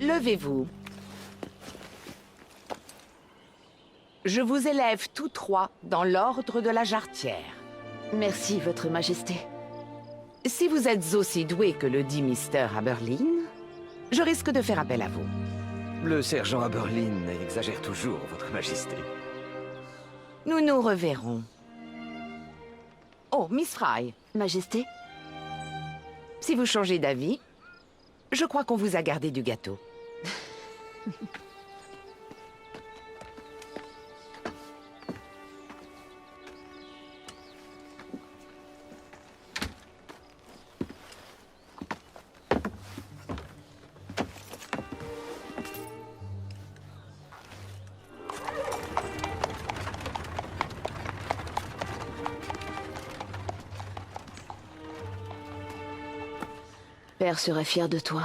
Levez-vous. Je vous élève tous trois dans l'ordre de la jarretière. Merci, Votre Majesté. Si vous êtes aussi doué que le dit Mr. Aberlin, je risque de faire appel à vous. Le sergent Aberlin exagère toujours, Votre Majesté. Nous nous reverrons. Oh, Miss Fry, Majesté? si vous changez d'avis, je crois qu'on vous a gardé du gâteau. Père serait fier de toi.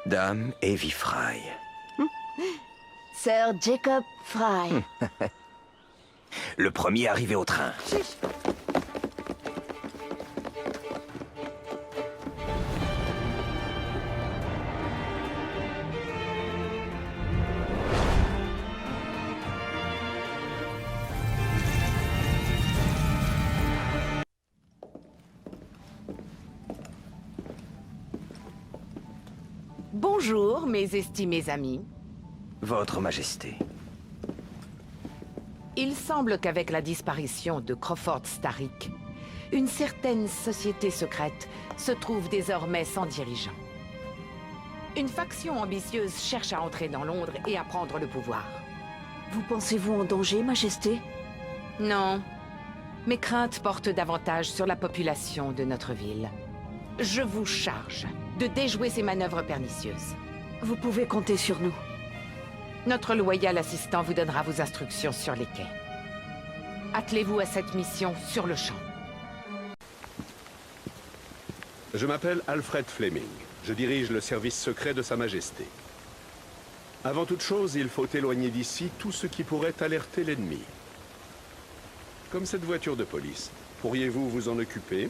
Dame Evie Fry. Sir Jacob Fry. Le premier arrivé au train. Bonjour, mes estimés amis. Votre Majesté. Il semble qu'avec la disparition de Crawford Starrick, une certaine société secrète se trouve désormais sans dirigeant. Une faction ambitieuse cherche à entrer dans Londres et à prendre le pouvoir. Vous pensez-vous en danger, Majesté? Non. Mes craintes portent davantage sur la population de notre ville. Je vous charge de déjouer ces manœuvres pernicieuses. Vous pouvez compter sur nous. Notre loyal assistant vous donnera vos instructions sur les quais. Attelez-vous à cette mission sur le champ. Je m'appelle Alfred Fleming. Je dirige le service secret de Sa Majesté. Avant toute chose, il faut éloigner d'ici tout ce qui pourrait alerter l'ennemi. Comme cette voiture de police. Pourriez-vous vous en occuper ?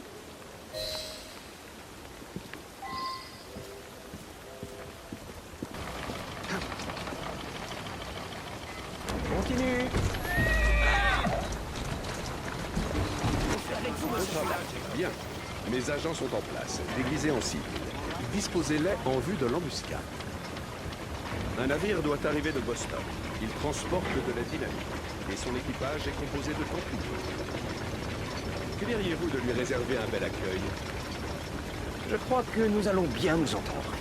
Continue. Bien. Mes agents sont en place, déguisés en civil. Disposez-les en vue de l'embuscade. Un navire doit arriver de Boston. Il transporte de la dynamite. Et son équipage est composé de contributeurs. Que diriez-vous de lui réserver un bel accueil? Je crois que nous allons bien nous entendre.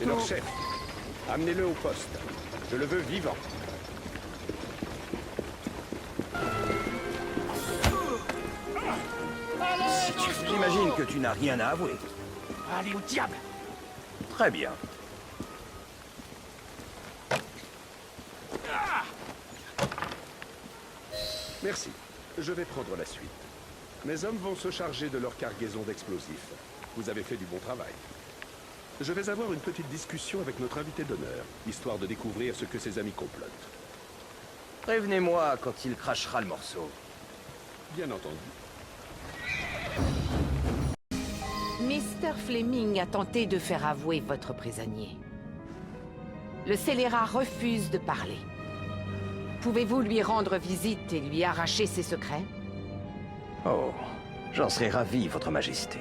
Et leur chef, amenez-le au poste. Je le veux vivant. J'imagine que tu n'as rien à avouer. Allez au diable! Très bien. Merci. Je vais prendre la suite. Mes hommes vont se charger de leur cargaison d'explosifs. Vous avez fait du bon travail. Je vais avoir une petite discussion avec notre invité d'honneur, histoire de découvrir ce que ses amis complotent. Prévenez-moi quand il crachera le morceau. Bien entendu. Mr. Fleming a tenté de faire avouer votre prisonnier. Le scélérat refuse de parler. Pouvez-vous lui rendre visite et lui arracher ses secrets? Oh, j'en serais ravi, Votre Majesté.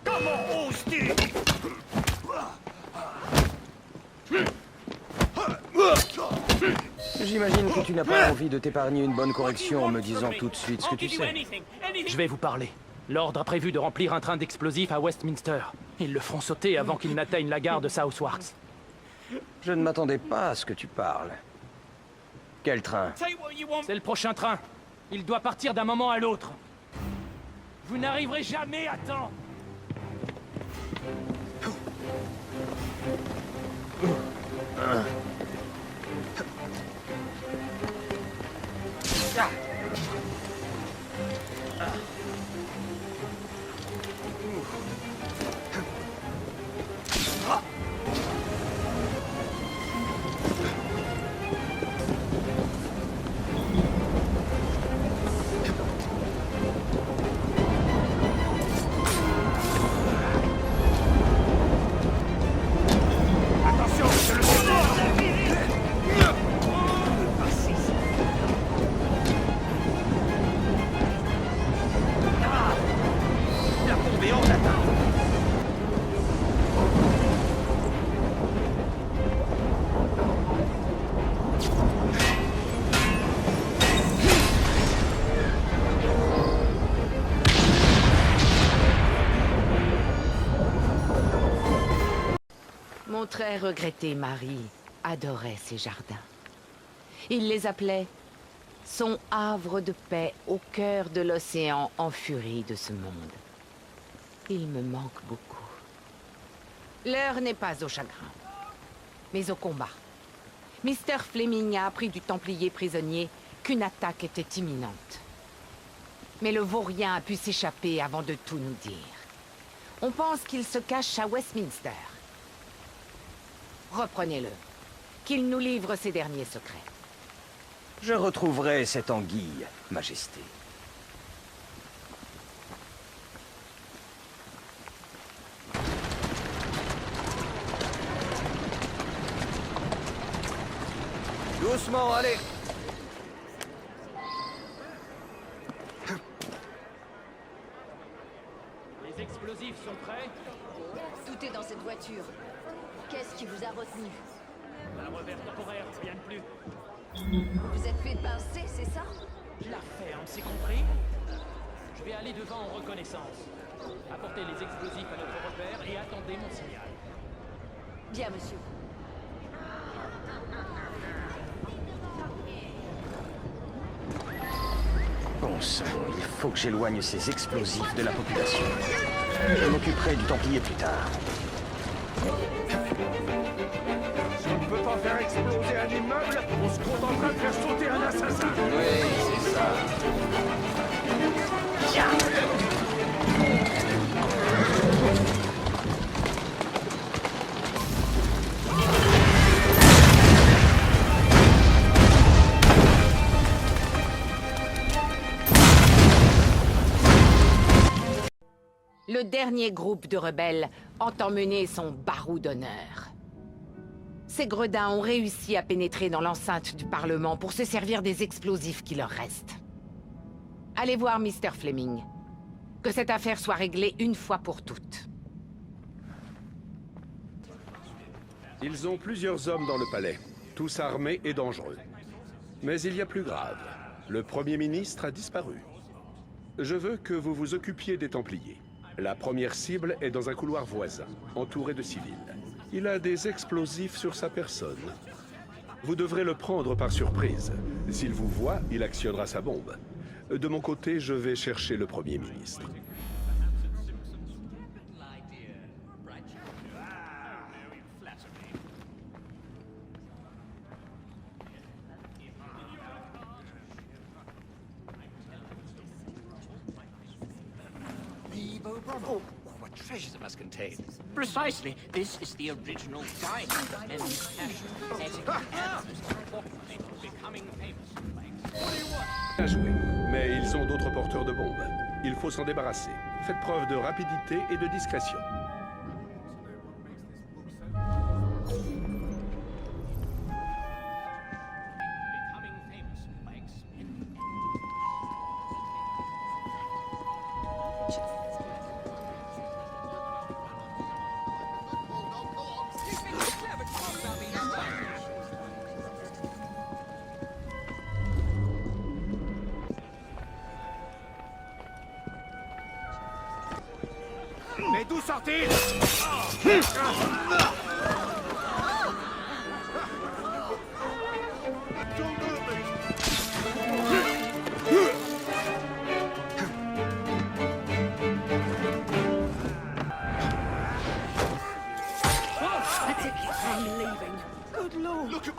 Comment oses-tu? J'imagine que tu n'as pas envie de t'épargner une bonne correction en me disant tout de suite ce que tu sais. Je vais vous parler. L'ordre a prévu de remplir un train d'explosifs à Westminster. Ils le feront sauter avant qu'il n'atteigne la gare de Southwark. Je ne m'attendais pas à ce que tu parles. Quel train? C'est le prochain train. Il doit partir d'un moment à l'autre. Vous n'arriverez jamais à temps. Attention, je le suis. La bombe est hors d'atteinte. Mon très regretté mari adorait ces jardins. Il les appelait son havre de paix au cœur de l'océan en furie de ce monde. Il me manque beaucoup. L'heure n'est pas au chagrin, mais au combat. Mr. Fleming a appris du Templier prisonnier qu'une attaque était imminente. Mais le vaurien a pu s'échapper avant de tout nous dire. On pense qu'il se cache à Westminster. Reprenez-le. Qu'il nous livre ses derniers secrets. Je retrouverai cette anguille, Majesté. Doucement, allez! Les explosifs sont prêts. Tout est dans cette voiture. Qu'est-ce qui vous a retenu? Un revers temporaire, rien de plus. Vous êtes fait pincer, c'est ça? La ferme, c'est compris? Je vais aller devant en reconnaissance. Apportez les explosifs à notre repère et attendez mon signal. Bien, monsieur. Bon sang, il faut que j'éloigne ces explosifs de la population. Je m'occuperai du Templier plus tard. Si on ne peut pas faire exploser un immeuble, on se contentera de faire sauter un assassin. Oui, c'est ça. Le dernier groupe de rebelles entend mener son barou d'honneur. Ces gredins ont réussi à pénétrer dans l'enceinte du Parlement pour se servir des explosifs qui leur restent. Allez voir Mr. Fleming. Que cette affaire soit réglée une fois pour toutes. Ils ont plusieurs hommes dans le palais, tous armés et dangereux. Mais il y a plus grave. Le Premier ministre a disparu. Je veux que vous vous occupiez des Templiers. La première cible est dans un couloir voisin, entouré de civils. Il a des explosifs sur sa personne. Vous devrez le prendre par surprise. S'il vous voit, il actionnera sa bombe. De mon côté, je vais chercher le Premier ministre. Oh, what treasures it must contain. Precisely. This is the original diamond. And becoming famous. Bien joué. Mais ils ont d'autres porteurs de bombes. Il faut s'en débarrasser. Faites preuve de rapidité et de discrétion. Becoming famous by expense. tout sortir. That's it. I'm leaving. Good lord. Look at...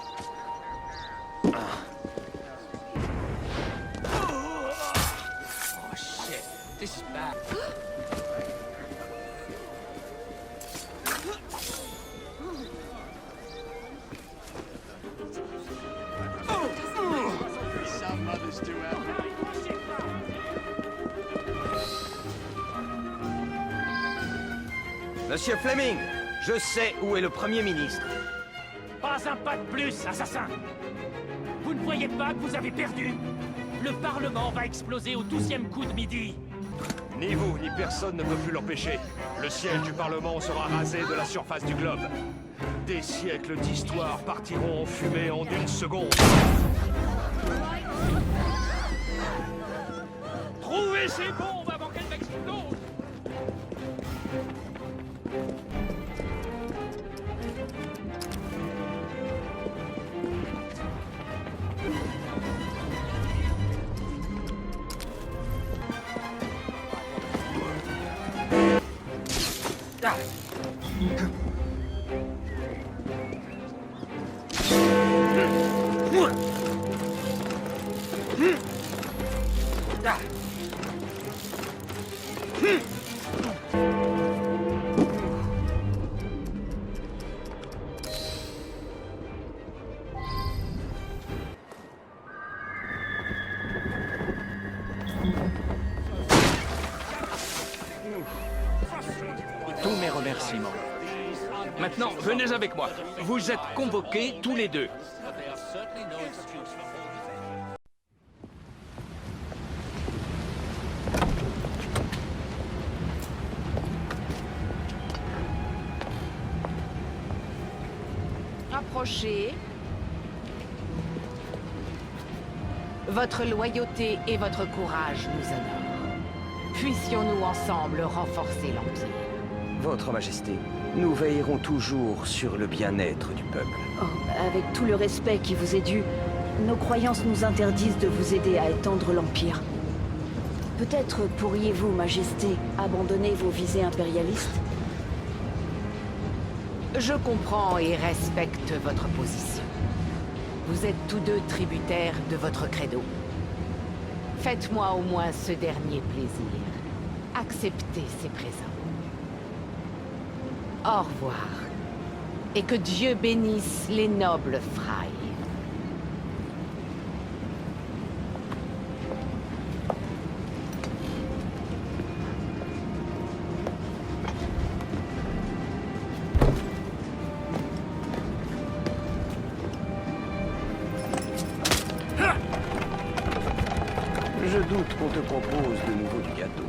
Oh, shit. This is bad. Some mothers do have... Monsieur Fleming, je sais où est le Premier ministre. Pas un pas de plus, assassin! Vous ne voyez pas que vous avez perdu? Le Parlement va exploser au 12e coup de midi! Ni vous, ni personne ne peut plus l'empêcher. Le siège du Parlement sera rasé de la surface du globe. Des siècles d'histoire partiront en fumée en une seconde. Trouvez ces bombes avant qu'elles n'explosent! Tous mes remerciements. Maintenant, venez avec moi. Vous êtes convoqués tous les deux. Approchez. Votre loyauté et votre courage nous honorent. Puissions-nous ensemble renforcer l'Empire. Votre Majesté, nous veillerons toujours sur le bien-être du peuple. Oh, avec tout le respect qui vous est dû, nos croyances nous interdisent de vous aider à étendre l'Empire. Peut-être pourriez-vous, Majesté, abandonner vos visées impérialistes? Je comprends et respecte votre position. Vous êtes tous deux tributaires de votre credo. Faites-moi au moins ce dernier plaisir. Acceptez ces présents. Au revoir. Et que Dieu bénisse les nobles Frey. Je doute qu'on te propose de nouveau du gâteau.